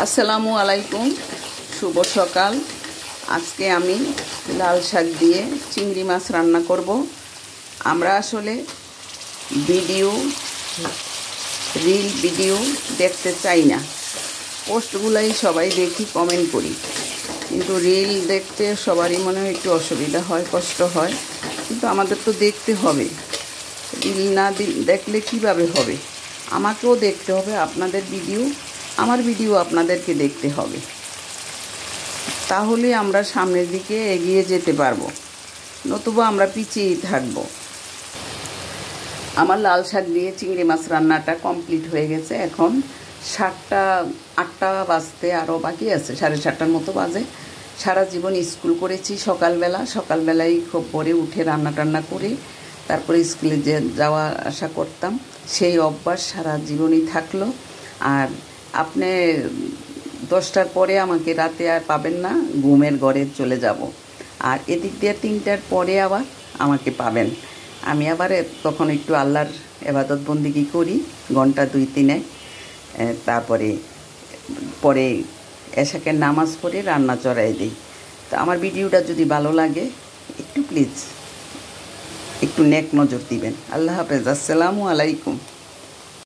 আসসালামু আলাইকুম, শুভ সকাল। আজকে আমি লাল শাক দিয়ে চিংড়ি মাছ রান্না করব। আমরা আসলে রিল ভিডিও দেখতে চাই না, পোস্টগুলাই সবাই দেখি, কমেন্ট করি, কিন্তু রিল দেখতে সবারই মনে হয় একটু অসুবিধা হয়, কষ্ট হয়, কিন্তু আমাদের তো দেখতে হবে। রিল না দেখলে কিভাবে হবে? আমাকেও দেখতে হবে আপনাদের ভিডিও, আমার ভিডিও আপনাদেরকে দেখতে হবে, তাহলে আমরা সামনের দিকে এগিয়ে যেতে পারবো, নতুবা আমরা পিছিয়েই থাকবো। আমার লাল শাক দিয়ে চিংড়ি মাছ রান্নাটা কমপ্লিট হয়ে গেছে। এখন 8টা বাজতে আরও বাকি আছে, 7:30টার মতো বাজে। সারা জীবন স্কুল করেছি, সকালবেলায় খুব ভোরে উঠে রান্না করে তারপরে স্কুলে যাওয়া আসা করতাম। সেই অভ্যাস সারা জীবনই থাকলো। আর আপনি 10টার পরে আমাকে রাতে আর পাবেন না, ঘুমের ঘরে চলে যাব। আর এদিক দিয়ে 3টার পরে আবার আমাকে পাবেন। আমি আবার তখন একটু আল্লাহর ইবাদত বন্দেগী করি, ঘন্টা 2-3। তারপরে এশাকের নামাজ পড়ে রান্না চড়াই দিই। তো আমার ভিডিওটা যদি ভালো লাগে প্লিজ একটু নেক নজর দিবেন। আল্লাহ হাফেজ, আসসালামু আলাইকুম।